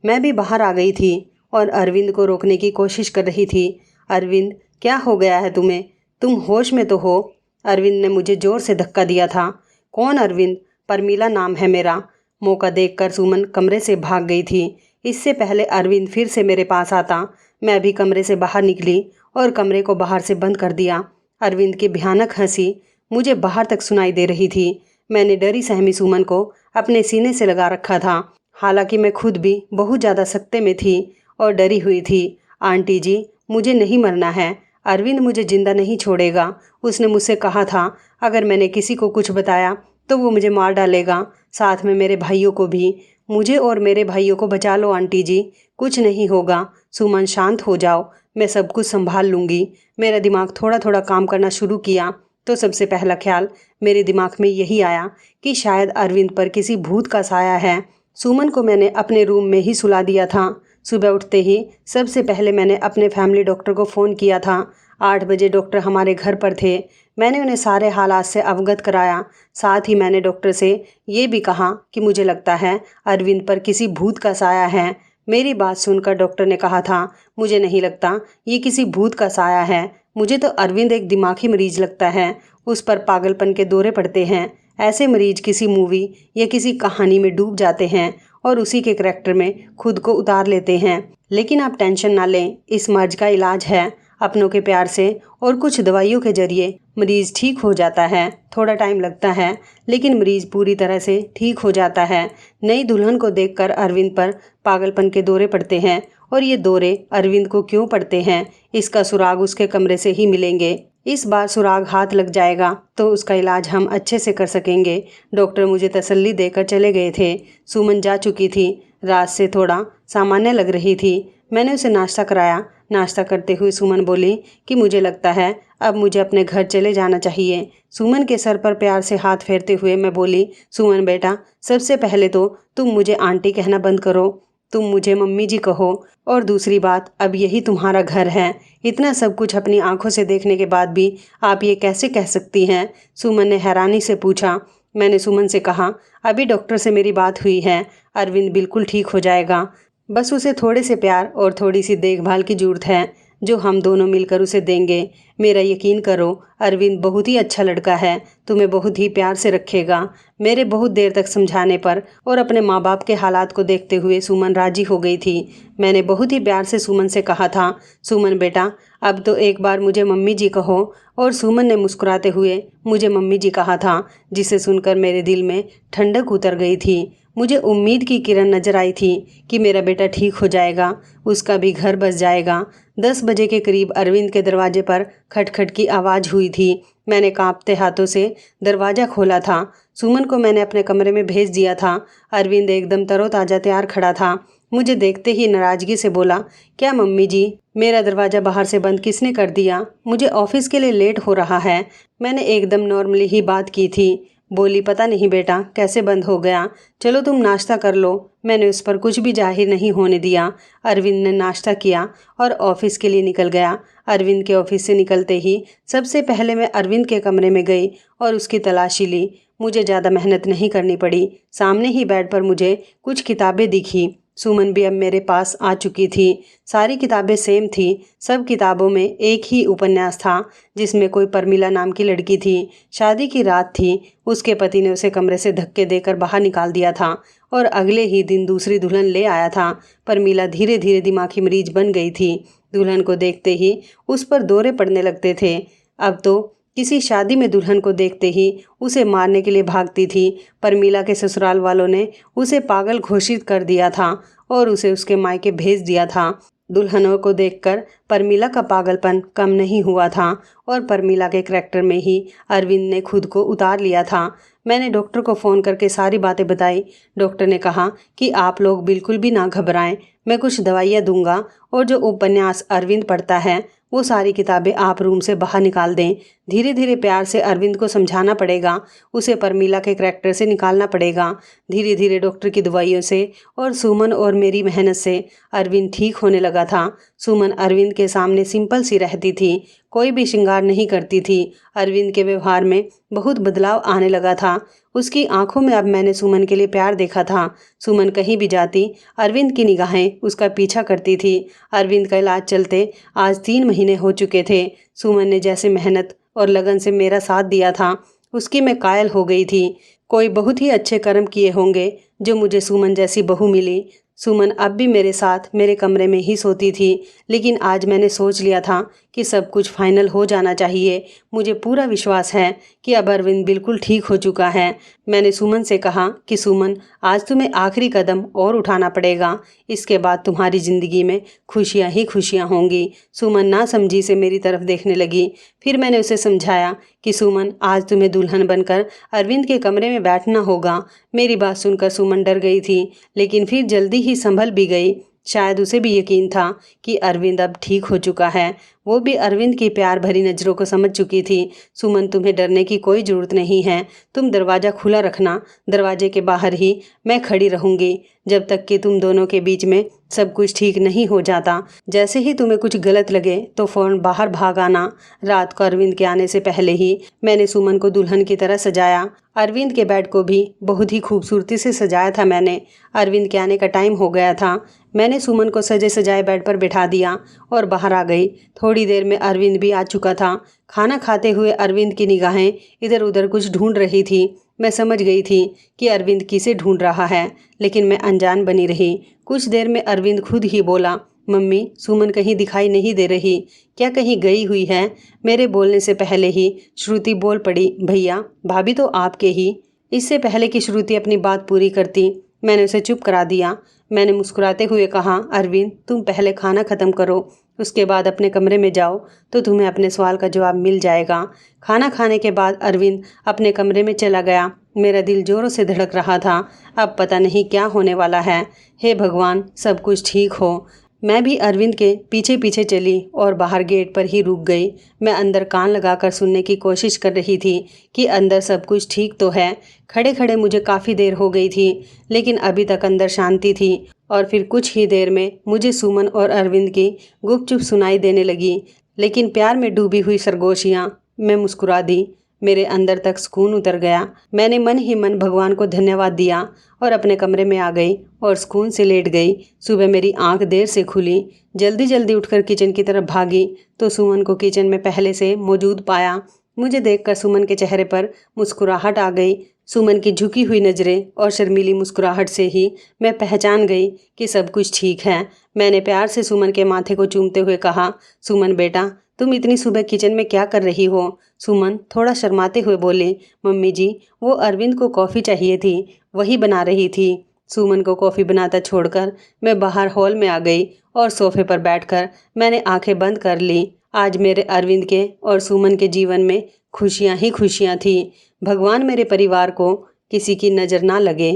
मैं भी बाहर आ गई थी और अरविंद को रोकने की कोशिश कर रही थी। अरविंद क्या हो गया है तुम्हें? तुम होश में तो हो? अरविंद ने मुझे ज़ोर से धक्का दिया था। कौन अरविंद? परमीला नाम है मेरा। मौका देखकर सुमन कमरे से भाग गई थी। इससे पहले अरविंद फिर से मेरे पास आता, मैं भी कमरे से बाहर निकली और कमरे को बाहर से बंद कर दिया। अरविंद की भयानक हंसी मुझे बाहर तक सुनाई दे रही थी। मैंने डरी सहमी सुमन को अपने सीने से लगा रखा था। हालांकि मैं खुद भी बहुत ज़्यादा सकते में थी और डरी हुई थी। आंटी जी मुझे नहीं मरना है, अरविंद मुझे जिंदा नहीं छोड़ेगा। उसने मुझसे कहा था अगर मैंने किसी को कुछ बताया तो वो मुझे मार डालेगा, साथ में मेरे भाइयों को भी। मुझे और मेरे भाइयों को बचा लो आंटी जी, कुछ नहीं होगा। सुमन शांत हो जाओ, मैं सब कुछ संभाल लूँगी। मेरा दिमाग थोड़ा थोड़ा काम करना शुरू किया तो सबसे पहला ख्याल मेरे दिमाग में यही आया कि शायद अरविंद पर किसी भूत का साया है। सुमन को मैंने अपने रूम में ही सुला दिया था। सुबह उठते ही सबसे पहले मैंने अपने फैमिली डॉक्टर को फ़ोन किया था। 8 बजे डॉक्टर हमारे घर पर थे। मैंने उन्हें सारे हालात से अवगत कराया। साथ ही मैंने डॉक्टर से ये भी कहा कि मुझे लगता है अरविंद पर किसी भूत का साया है। मेरी बात सुनकर डॉक्टर ने कहा था, मुझे नहीं लगता ये किसी भूत का साया है, मुझे तो अरविंद एक दिमागी मरीज लगता है, उस पर पागलपन के दौरे पड़ते हैं। ऐसे मरीज किसी मूवी या किसी कहानी में डूब जाते हैं और उसी के करैक्टर में खुद को उतार लेते हैं। लेकिन आप टेंशन ना लें, इस मर्ज का इलाज है, अपनों के प्यार से और कुछ दवाइयों के जरिए मरीज़ ठीक हो जाता है। थोड़ा टाइम लगता है लेकिन मरीज़ पूरी तरह से ठीक हो जाता है। नई दुल्हन को देखकर अरविंद पर पागलपन के दौरे पड़ते हैं और ये दौरे अरविंद को क्यों पड़ते हैं, इसका सुराग उसके कमरे से ही मिलेंगे। इस बार सुराग हाथ लग जाएगा तो उसका इलाज हम अच्छे से कर सकेंगे। डॉक्टर मुझे तसल्ली देकर चले गए थे। सुमन जा चुकी थी, रात से थोड़ा सामान्य लग रही थी। मैंने उसे नाश्ता कराया। नाश्ता करते हुए सुमन बोली कि मुझे लगता है अब मुझे अपने घर चले जाना चाहिए। सुमन के सर पर प्यार से हाथ फेरते हुए मैं बोली, सुमन बेटा, सबसे पहले तो तुम मुझे आंटी कहना बंद करो, तुम मुझे मम्मी जी कहो। और दूसरी बात, अब यही तुम्हारा घर है। इतना सब कुछ अपनी आंखों से देखने के बाद भी आप ये कैसे कह सकती हैं? सुमन ने हैरानी से पूछा। मैंने सुमन से कहा, अभी डॉक्टर से मेरी बात हुई है, अरविंद बिल्कुल ठीक हो जाएगा, बस उसे थोड़े से प्यार और थोड़ी सी देखभाल की ज़रूरत है। जो हम दोनों मिलकर उसे देंगे। मेरा यकीन करो, अरविंद बहुत ही अच्छा लड़का है, तुम्हें बहुत ही प्यार से रखेगा। मेरे बहुत देर तक समझाने पर और अपने माँ बाप के हालात को देखते हुए सुमन राजी हो गई थी। मैंने बहुत ही प्यार से सुमन से कहा था, सुमन बेटा अब तो एक बार मुझे मम्मी जी कहो। और सुमन ने मुस्कुराते हुए मुझे मम्मी जी कहा था, जिसे सुनकर मेरे दिल में ठंडक उतर गई थी। मुझे उम्मीद की किरण नजर आई थी कि मेरा बेटा ठीक हो जाएगा, उसका भी घर बस जाएगा। 10 बजे के करीब अरविंद के दरवाजे पर खटखट की आवाज़ हुई थी। मैंने कांपते हाथों से दरवाज़ा खोला था। सुमन को मैंने अपने कमरे में भेज दिया था। अरविंद एकदम तरोताज़ा तैयार खड़ा था। मुझे देखते ही नाराज़गी से बोला, क्या मम्मी जी, मेरा दरवाज़ा बाहर से बंद किसने कर दिया? मुझे ऑफिस के लिए लेट हो रहा है। मैंने एकदम नॉर्मली ही बात की थी। बोली, पता नहीं बेटा कैसे बंद हो गया, चलो तुम नाश्ता कर लो। मैंने उस पर कुछ भी जाहिर नहीं होने दिया। अरविंद ने नाश्ता किया और ऑफिस के लिए निकल गया। अरविंद के ऑफिस से निकलते ही सबसे पहले मैं अरविंद के कमरे में गई और उसकी तलाशी ली। मुझे ज़्यादा मेहनत नहीं करनी पड़ी। सामने ही बेड पर मुझे कुछ किताबें दिखी। सुमन भी अब मेरे पास आ चुकी थी। सारी किताबें सेम थी। सब किताबों में एक ही उपन्यास था, जिसमें कोई परमिला नाम की लड़की थी। शादी की रात थी। उसके पति ने उसे कमरे से धक्के देकर बाहर निकाल दिया था और अगले ही दिन दूसरी दुल्हन ले आया था। परमिला धीरे धीरे दिमागी मरीज बन गई थी। दुल्हन को देखते ही उस पर दौरे पड़ने लगते थे। अब तो किसी शादी में दुल्हन को देखते ही उसे मारने के लिए भागती थी। परमिला के ससुराल वालों ने उसे पागल घोषित कर दिया था और उसे उसके मायके भेज दिया था। दुल्हनों को देखकर परमिला का पागलपन कम नहीं हुआ था और परमिला के करैक्टर में ही अरविंद ने खुद को उतार लिया था। मैंने डॉक्टर को फ़ोन करके सारी बातें बताई। डॉक्टर ने कहा कि आप लोग बिल्कुल भी ना घबराएं, मैं कुछ दवाइयाँ दूंगा और जो उपन्यास अरविंद पढ़ता है वो सारी किताबें आप रूम से बाहर निकाल दें। धीरे धीरे प्यार से अरविंद को समझाना पड़ेगा, उसे परमिला के करैक्टर से निकालना पड़ेगा। धीरे धीरे डॉक्टर की दवाइयों से और सुमन और मेरी मेहनत से अरविंद ठीक होने लगा था। सुमन अरविंद के सामने सिंपल सी रहती थी, कोई भी श्रृंगार नहीं करती थी। अरविंद के व्यवहार में बहुत बदलाव आने लगा था। उसकी आंखों में अब मैंने सुमन के लिए प्यार देखा था। सुमन कहीं भी जाती, अरविंद की निगाहें उसका पीछा करती थी। अरविंद का इलाज चलते आज 3 महीने हो चुके थे। सुमन ने जैसे मेहनत और लगन से मेरा साथ दिया था, उसकी मैं कायल हो गई थी। कोई बहुत ही अच्छे कर्म किए होंगे जो मुझे सुमन जैसी बहू मिली। सुमन अब भी मेरे साथ मेरे कमरे में ही सोती थी, लेकिन आज मैंने सोच लिया था कि सब कुछ फाइनल हो जाना चाहिए। मुझे पूरा विश्वास है कि अब अरविंद बिल्कुल ठीक हो चुका है। मैंने सुमन से कहा कि सुमन, आज तुम्हें आखिरी कदम और उठाना पड़ेगा। इसके बाद तुम्हारी ज़िंदगी में खुशियाँ ही खुशियाँ होंगी। सुमन ना समझी से मेरी तरफ देखने लगी। फिर मैंने उसे समझाया कि सुमन, आज तुम्हें दुल्हन बनकर अरविंद के कमरे में बैठना होगा। मेरी बात सुनकर सुमन डर गई थी, लेकिन फिर जल्दी ही संभल भी गई। शायद उसे भी यकीन था कि अरविंद अब ठीक हो चुका है। वो भी अरविंद की प्यार भरी नज़रों को समझ चुकी थी। सुमन, तुम्हें डरने की कोई ज़रूरत नहीं है। तुम दरवाज़ा खुला रखना, दरवाजे के बाहर ही मैं खड़ी रहूँगी जब तक कि तुम दोनों के बीच में सब कुछ ठीक नहीं हो जाता। जैसे ही तुम्हें कुछ गलत लगे तो फ़ौरन बाहर भाग आना। रात को अरविंद के आने से पहले ही मैंने सुमन को दुल्हन की तरह सजाया। अरविंद के बेड को भी बहुत ही खूबसूरती से सजाया था मैंने। अरविंद के आने का टाइम हो गया था। मैंने सुमन को सजे सजाए बेड पर बिठा दिया और बाहर आ गई। थोड़ी देर में अरविंद भी आ चुका था। खाना खाते हुए अरविंद की निगाहें इधर उधर कुछ ढूंढ रही थी। मैं समझ गई थी कि अरविंद किसे ढूंढ रहा है, लेकिन मैं अनजान बनी रही। कुछ देर में अरविंद खुद ही बोला, मम्मी, सुमन कहीं दिखाई नहीं दे रही, क्या कहीं गई हुई है? मेरे बोलने से पहले ही श्रुति बोल पड़ी, भैया भाभी तो आपके ही। इससे पहले कि श्रुति अपनी बात पूरी करती, मैंने उसे चुप करा दिया। मैंने मुस्कुराते हुए कहा, अरविंद, तुम पहले खाना ख़त्म करो, उसके बाद अपने कमरे में जाओ तो तुम्हें अपने सवाल का जवाब मिल जाएगा। खाना खाने के बाद अरविंद अपने कमरे में चला गया। मेरा दिल जोरों से धड़क रहा था। अब पता नहीं क्या होने वाला है। हे भगवान, सब कुछ ठीक हो। मैं भी अरविंद के पीछे पीछे चली और बाहर गेट पर ही रुक गई। मैं अंदर कान लगाकर सुनने की कोशिश कर रही थी कि अंदर सब कुछ ठीक तो है। खड़े खड़े मुझे काफ़ी देर हो गई थी, लेकिन अभी तक अंदर शांति थी। और फिर कुछ ही देर में मुझे सुमन और अरविंद की गुपचुप सुनाई देने लगी, लेकिन प्यार में डूबी हुई सरगोशियाँ। मैं मुस्कुरा दी। मेरे अंदर तक सुकून उतर गया। मैंने मन ही मन भगवान को धन्यवाद दिया और अपने कमरे में आ गई और सुकून से लेट गई। सुबह मेरी आंख देर से खुली। जल्दी जल्दी उठकर किचन की तरफ भागी तो सुमन को किचन में पहले से मौजूद पाया। मुझे देखकर सुमन के चेहरे पर मुस्कुराहट आ गई। सुमन की झुकी हुई नज़रें और शर्मीली मुस्कुराहट से ही मैं पहचान गई कि सब कुछ ठीक है। मैंने प्यार से सुमन के माथे को चूमते हुए कहा, सुमन बेटा, तुम इतनी सुबह किचन में क्या कर रही हो? सुमन थोड़ा शर्माते हुए बोले, मम्मी जी, वो अरविंद को कॉफ़ी चाहिए थी, वही बना रही थी। सुमन को कॉफ़ी बनाता छोड़कर मैं बाहर हॉल में आ गई और सोफे पर बैठकर मैंने आंखें बंद कर ली। आज मेरे अरविंद के और सुमन के जीवन में खुशियाँ ही खुशियाँ थी। भगवान मेरे परिवार को किसी की नज़र ना लगे।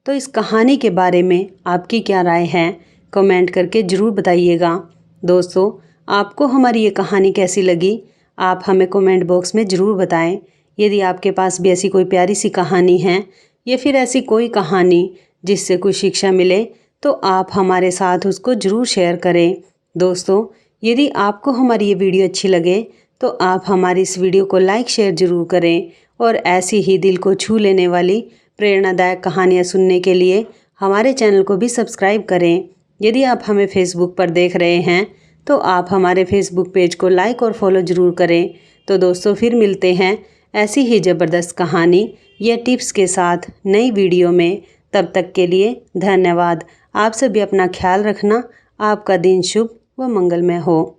तो इस कहानी के बारे में आपकी क्या राय है? कमेंट करके ज़रूर बताइएगा। दोस्तों, आपको हमारी ये कहानी कैसी लगी? आप हमें कमेंट बॉक्स में ज़रूर बताएं। यदि आपके पास भी ऐसी कोई प्यारी सी कहानी है या फिर ऐसी कोई कहानी जिससे कुछ शिक्षा मिले तो आप हमारे साथ उसको ज़रूर शेयर करें। दोस्तों, यदि आपको हमारी ये वीडियो अच्छी लगे तो आप हमारी इस वीडियो को लाइक शेयर ज़रूर करें और ऐसी ही दिल को छू लेने वाली प्रेरणादायक कहानियाँ सुनने के लिए हमारे चैनल को भी सब्सक्राइब करें। यदि आप हमें फेसबुक पर देख रहे हैं तो आप हमारे फेसबुक पेज को लाइक और फॉलो ज़रूर करें। तो दोस्तों, फिर मिलते हैं ऐसी ही ज़बरदस्त कहानी या टिप्स के साथ नई वीडियो में। तब तक के लिए धन्यवाद। आप सभी अपना ख्याल रखना। आपका दिन शुभ व मंगलमय हो।